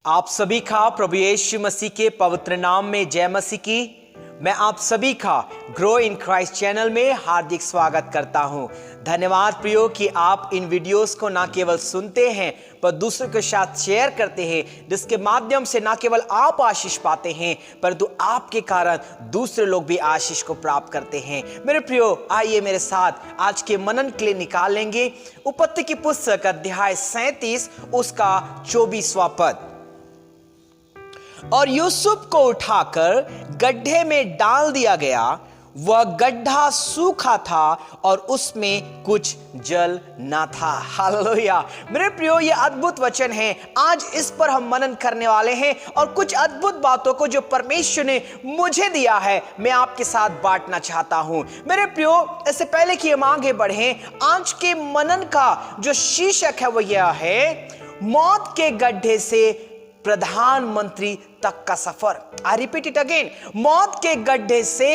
आप सभी का प्रभु यीशु मसीह के पवित्र नाम में जय मसीह की। मैं आप सभी का ग्रो इन क्राइस्ट चैनल में हार्दिक स्वागत करता हूं। धन्यवाद प्रियो कि आप इन वीडियोस को ना केवल सुनते हैं पर दूसरों के साथ शेयर करते हैं, जिसके माध्यम से ना केवल आप आशीष पाते हैं परंतु आपके कारण दूसरे लोग भी आशीष को प्राप्त करते हैं। मेरे प्रियो, आइए मेरे साथ आज के मनन के लिए निकालेंगे उत्पत्ति की पुस्तक अध्याय 37 उसका 24वां पद। और यूसुफ को उठाकर गड्ढे में डाल दिया गया, वह गड्ढा सूखा था और उसमें कुछ जल ना था। हालेलुया। मेरे प्रियो, ये अद्भुत वचन है। आज इस पर हम मनन करने वाले हैं और कुछ अद्भुत बातों को जो परमेश्वर ने मुझे दिया है मैं आपके साथ बांटना चाहता हूं। मेरे प्रियो, इससे पहले कि हम आगे बढ़ें, आज के मनन का जो शीर्षक है वो यह है, मौत के गड्ढे से प्रधानमंत्री तक का सफर। आई रिपीट इट अगेन, मौत के गड्ढे से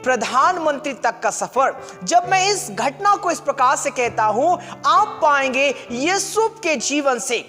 प्रधानमंत्री तक का सफर। जब मैं इस घटना को इस प्रकार से कहता हूं, आप पाएंगे यूसुफ के जीवन से,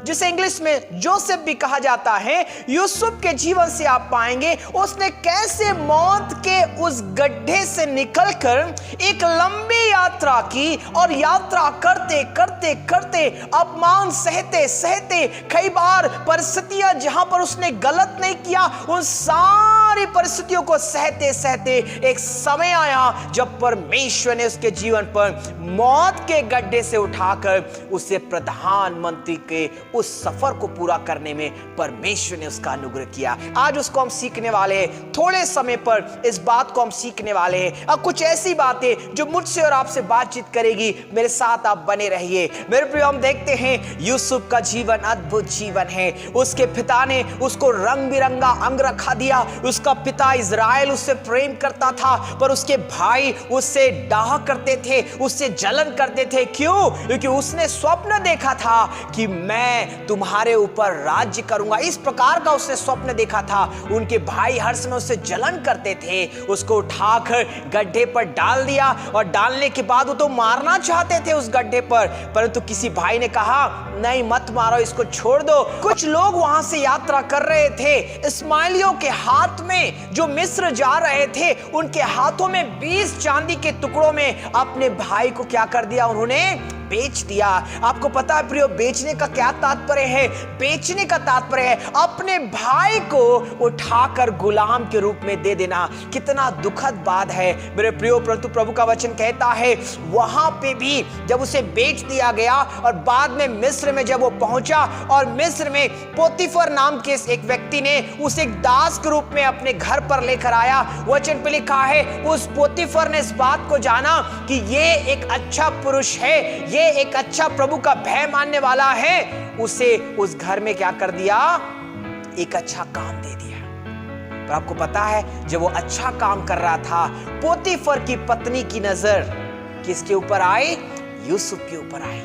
जिसे इंग्लिश में जोसेफ भी कहा जाता है, यूसुफ के जीवन से आप पाएंगे उसने कैसे मौत के उस गड्ढे से निकलकर एक लंबी यात्रा की और यात्रा करते करते करते अपमान सहते सहते, कई बार परिस्थितियां जहां पर उसने गलत नहीं किया उन सारी परिस्थितियों को सहते सहते एक समय आया जब परमेश्वर ने उसके जीवन पर मौत के गड्ढे से उठाकर उसे प्रधानमंत्री के उस सफर को पूरा करने में परमेश्वर ने उसका अनुग्रह किया। आज उसको हम सीखने वाले हैं। थोड़े समय पर इस बात को हम सीखने वाले हैं। अब कुछ ऐसी बातें जो मुझसे और आपसे बातचीत करेगी, मेरे साथ आप बने रहिए। मेरे प्रिय, हम देखते हैं यूसुफ का जीवन अद्भुत जीवन है। उसके पिता ने उसको रंग बिरंगा अंगरखा दिया। उसका पिता इज़राइल उससे प्रेम करता था, पर उसके भाई उससे डाह करते थे, उससे जलन करते थे। क्यों? क्योंकि उसने स्वप्न देखा था कि मैं तुम्हारे ऊपर राज्य करूंगा। इस प्रकार का उसने स्वप्न देखा था। उनके भाई हर समय उससे जलन करते थे। उसको उठाकर गड्ढे पर डाल दिया और डालने के बाद वो तो मारना चाहते थे उस गड्ढे पर, परंतु किसी भाई ने कहा नहीं, मत मारो, इसको छोड़ दो। कुछ लोग वहां से यात्रा कर रहे थे। इस्माइलियों के हाथ में जो मिस्र जा रहे थे, उनके हाथों में 20 चांदी के टुकड़ों में अपने भाई को क्या कर दिया? उन्होंने बेच दिया। आपको पता है प्रियो, बेचने का क्या तात्पर्य है? बेचने का तात्पर्य है अपने भाई को उठाकर गुलाम के रूप में दे देना। कितना दुखद बात है मेरे प्रियो, परंतु प्रभु का वचन कहता है वहां पे भी जब उसे बेच दिया गया और बाद में मिस्र में जब वो पहुंचा और मिस्र में पोतीफर नाम के एक व्यक्ति ने उसे एक दास के रूप में अपने घर पर लेकर आया। वचन पे लिखा है उस पोतीफर ने इस बात को जाना कि ये एक अच्छा पुरुष है, ये एक अच्छा प्रभु का भय मानने वाला है। उसे उस घर में क्या कर दिया? एक अच्छा काम दे दिया। पर आपको पता है जब वो अच्छा काम कर रहा था, पोतीफर की पत्नी की नजर किसके ऊपर आई? यूसुफ के ऊपर आई।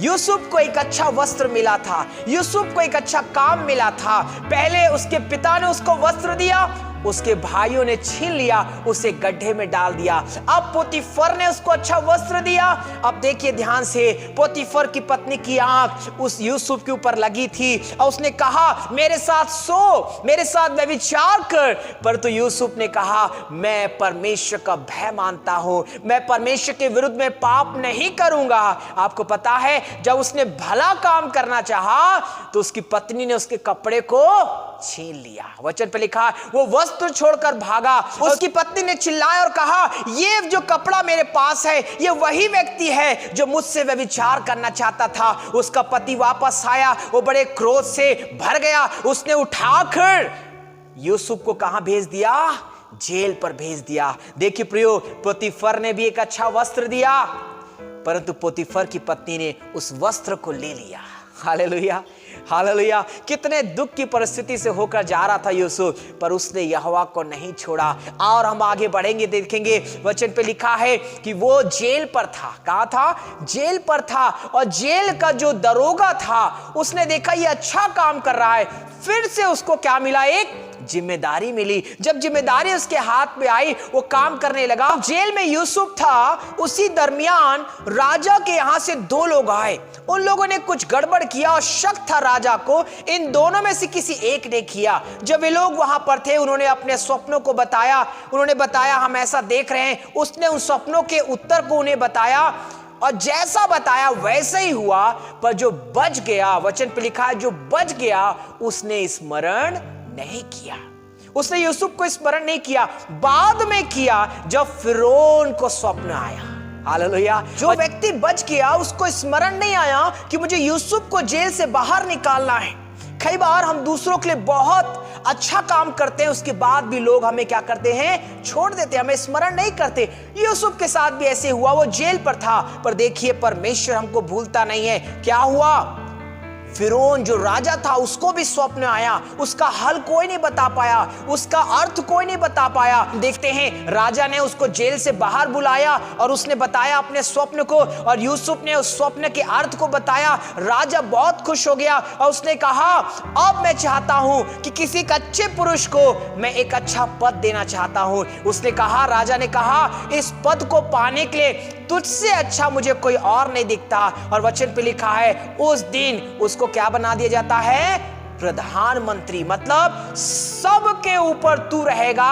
यूसुफ को एक अच्छा वस्त्र मिला था, यूसुफ को एक अच्छा काम मिला था। पहले उसके पिता ने उसको वस्त्र दिया, उसके भाइयों ने छीन लिया, उसे गड्ढे में डाल दिया। अब पोतीफर ने उसको अच्छा वस्त्र दिया। अब देखिए ध्यान से, पोतीफर की पत्नी की आंख उस यूसुफ के ऊपर लगी थी और उसने कहा मेरे साथ सो, मेरे साथ व्यभिचार कर। परंतु यूसुफ ने कहा मैं परमेश्वर का भय मानता हूं, मैं परमेश्वर के विरुद्ध में पाप नहीं करूंगा। आपको पता है जब उसने भला काम करना चाहा तो उसकी पत्नी ने उसके कपड़े को छीन लिया। वचन पे लिखा वो वस्त्र छोड़कर भागा। उसकी पत्नी ने चिल्लाया और कहा ये जो कपड़ा मेरे पास है ये वही व्यक्ति है जो मुझसे व्यभिचार करना चाहता था। उसका पति वापस आया, वो बड़े क्रोध से भर गया। उसने उठाकर यूसुफ को कहां भेज दिया? जेल पर भेज दिया। देखिए प्रियो, पोतीफर ने भी एक अच्छा वस्त्र दिया, परंतु पोतीफर की पत्नी ने उस वस्त्र को ले लिया। Hallelujah, hallelujah. कितने दुख की परिस्थिति से होकर जा रहा था यूसुफ, पर उसने यहोवा को नहीं छोड़ा। और हम आगे बढ़ेंगे, देखेंगे वचन पे लिखा है कि वो जेल पर था। कहां था? जेल पर था। और जेल का जो दरोगा था उसने देखा ये अच्छा काम कर रहा है, फिर से उसको क्या मिला? एक जिम्मेदारी मिली। जब जिम्मेदारी उसके हाथ में आई, वो काम करने लगा। जेल में यूसुफ था, उसी दरमियान राजा के यहां से दो लोग आए। उन लोगों ने कुछ गड़बड़ किया और शक था राजा को, इन दोनों में से किसी एक ने किया। जब वे लोग वहां पर थे, उन्होंने अपने स्वप्नों को बताया। उन्होंने बताया हम ऐसा देख रहे हैं। उसने उन स्वप्नों के उत्तर को उन्हें बताया और जैसा बताया वैसे ही हुआ। पर जो बच गया, वचन पे लिखा है, जो बच गया उसने स्मरण नहीं किया। उसने यूसुफ को स्मरण नहीं किया, बाद में किया जब फिरौन को स्वप्न आया। हालेलुया। जो व्यक्ति बच गया उसको स्मरण नहीं आया कि मुझे यूसुफ को जेल से बाहर निकालना है। कई बार हम दूसरों के लिए बहुत अच्छा काम करते हैं, उसके बाद भी लोग हमें क्या करते हैं, छोड़ देते हैं, हमें स्मरण नहीं करते। यूसुफ के साथ भी ऐसे हुआ। वो जेल पर था, पर देखिए परमेश्वर हमको भूलता नहीं है। क्या हुआ, फिरौन जो राजा था उसको भी स्वप्न आया, उसका हल कोई नहीं बता पाया, उसका अर्थ कोई नहीं बता पाया। देखते हैं राजा ने उसको जेल से बाहर बुलाया और उसने बताया अपने स्वप्न को, और यूसुफ ने उस स्वप्न के अर्थ को बताया। राजा बहुत खुश हो गया और उसने कहा अब मैं चाहता हूं कि किसी एक अच्छे पुरुष को मैं एक अच्छा पद देना चाहता हूं। उसने कहा, राजा ने कहा इस पद को पाने के लिए तुझसे अच्छा मुझे कोई और नहीं दिखता। और वचन पे लिखा है उस दिन उसको क्या बना दिया जाता है, प्रधानमंत्री। मतलब सबके ऊपर तू रहेगा,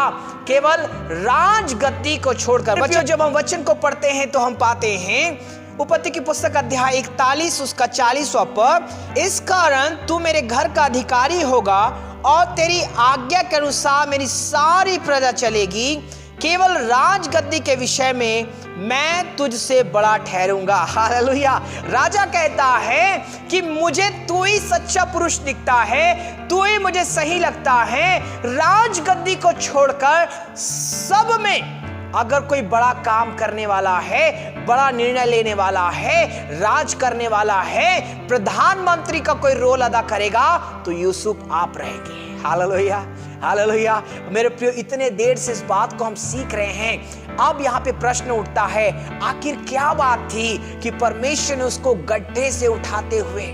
केवल राजगद्दी को छोड़कर। बच्चों जब हम वचन को पढ़ते हैं तो हम पाते हैं उत्पत्ति की पुस्तक अध्याय 41 उसका 40वां पद, इस कारण तू मेरे घर का अधिकारी होगा और तेरी आज्ञा के अनुसार मेरी सारी प्रजा चलेगी। केवल राजगद्दी के विषय में मैं तुझसे बड़ा ठहरूंगा। हालेलुया। राजा कहता है कि मुझे तू ही सच्चा पुरुष दिखता है, तू ही मुझे सही लगता है। राजगद्दी को छोड़कर सब में अगर कोई बड़ा काम करने वाला है, बड़ा निर्णय लेने वाला है, राज करने वाला है, प्रधानमंत्री का कोई रोल अदा करेगा तो यूसुफ आप रहेंगे। Hallelujah, hallelujah. मेरे प्रियो, इतने देर से इस बात को हम सीख रहे हैं। अब यहाँ पे प्रश्न उठता है, आखिर क्या बात थी कि परमेश्वर ने उसको गड्ढे से उठाते हुए,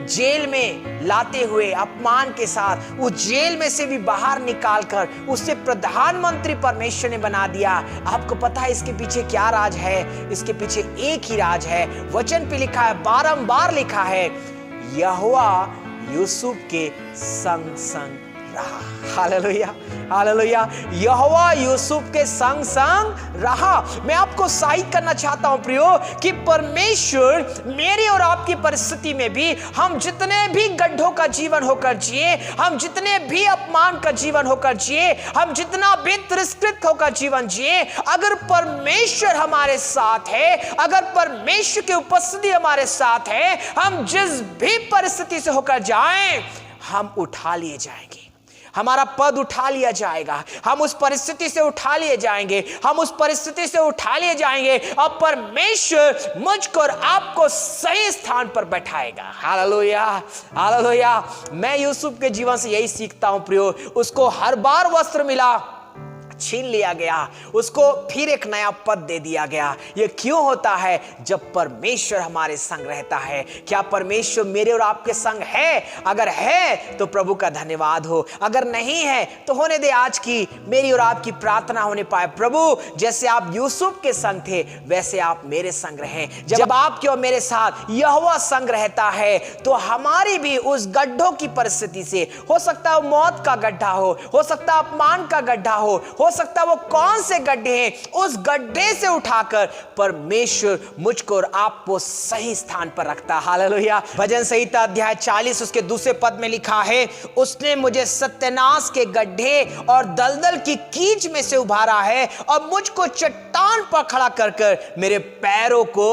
जेल में लाते हुए, अपमान के साथ उस जेल में से भी बाहर निकालकर उसे प्रधानमंत्री परमेश्वर ने बना दिया। आपको पता है इसके पीछे क्या राज है? इसके पीछे एक ही राज है। वचन पे लिखा है, बारंबार लिखा है, यहोवा यूसुफ के संग संग रहा। Hallelujah, hallelujah. यहोवा यूसुफ के संग संग रहा। मैं आपको साबित करना चाहता हूं प्रियो कि परमेश्वर मेरी और आपकी परिस्थिति में भी, हम जितने भी गड्ढों का जीवन होकर जिए, हम जितने भी अपमान का जीवन होकर जिए, हम जितना भी तिरस्कृत होकर जीवन जिए, अगर परमेश्वर हमारे साथ है, अगर परमेश्वर की उपस्थिति हमारे साथ है, हम जिस भी परिस्थिति से होकर जाएं, हम उठा लिए जाएंगे। हमारा पद उठा लिया जाएगा, हम उस परिस्थिति से उठा लिए जाएंगे, हम उस परिस्थिति से उठा लिए जाएंगे और परमेश्वर मुझको और आपको सही स्थान पर बैठाएगा। Hallelujah, hallelujah. मैं यूसुफ के जीवन से यही सीखता हूं प्रियो। उसको हर बार वस्त्र मिला, छीन लिया गया, उसको फिर एक नया पद दे दिया गया। ये क्यों होता है? जब परमेश्वर हमारे संग रहता है। क्या परमेश्वर मेरे और आपके संग है? अगर है तो प्रभु का धन्यवाद हो, अगर नहीं है तो होने दे आज की मेरी और आपकी प्रार्थना होने पाए, प्रभु जैसे आप यूसुफ के संग थे वैसे आप मेरे संग रहें। जब आपके और मेरे साथ यहोवा संग रहता है तो हमारी भी उस गड्ढों की परिस्थिति से, हो सकता है मौत का गड्ढा हो सकता है अपमान का गड्ढा हो सकता है वो कौन से गड्ढे हैं, उस गड्ढे से उठाकर परमेश्वर मुझको और आपको सही स्थान पर रखता। हालेलुया। भजन संहिता अध्याय 40 उसके दूसरे पद में लिखा है, उसने मुझे सत्यानाश के गड्ढे और दलदल की कीच में से उभारा है और मुझको चट्टान पर खड़ा कर मेरे पैरों को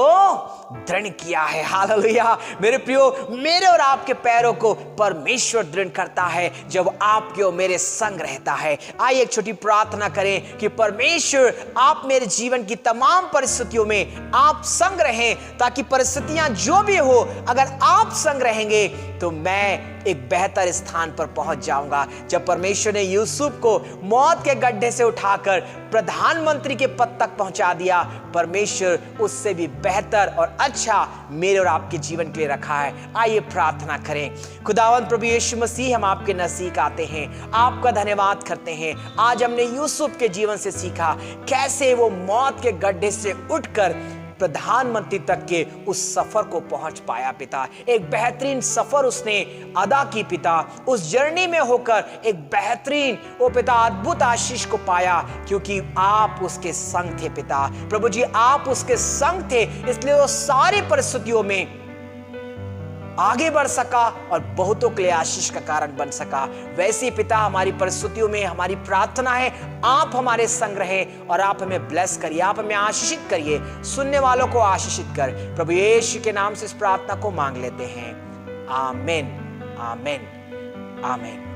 दृढ़ किया है। हालेलुया। मेरे प्रियो, मेरे और आपके पैरों को परमेश्वर दृढ़ करता है जब आपके और मेरे संग रहता है। आइए एक छोटी प्रार्थना करें कि परमेश्वर आप मेरे जीवन की तमाम परिस्थितियों में आप संग रहें, ताकि परिस्थितियां जो भी हो, अगर आप संग रहेंगे तो मैं एक बेहतर स्थान पर पहुंच जाऊंगा। जब परमेश्वर ने यूसुफ को मौत के गड्ढे से उठाकर प्रधानमंत्री के पद तक पहुंचा दिया, परमेश्वर उससे भी बेहतर और अच्छा मेरे और आपके जीवन के लिए रखा है। आइए प्रार्थना करें। खुदावंद प्रभु यीशु मसीह, हम आपके नजदीक आते हैं, आपका धन्यवाद करते हैं। आज हमने यूसुफ के जीवन से सीखा कैसे वो मौत के गड्ढे से उठकर प्रधानमंत्री तक के उस सफर को पहुंच पाया पिता। एक बेहतरीन सफर उसने अदा की पिता। उस जर्नी में होकर एक बेहतरीन वो पिता अद्भुत आशीष को पाया, क्योंकि आप उसके संग थे पिता। प्रभु जी, आप उसके संग थे, इसलिए वो सारी परिस्थितियों में आगे बढ़ सका और बहुतों के लिए आशीष का कारण बन सका। वैसे ही पिता, हमारी परिस्थितियों में हमारी प्रार्थना है, आप हमारे संग रहे और आप हमें ब्लेस करिए, आप हमें आशीषित करिए, सुनने वालों को आशीषित कर। प्रभु यीशु के नाम से इस प्रार्थना को मांग लेते हैं। आमीन, आमीन, आमीन।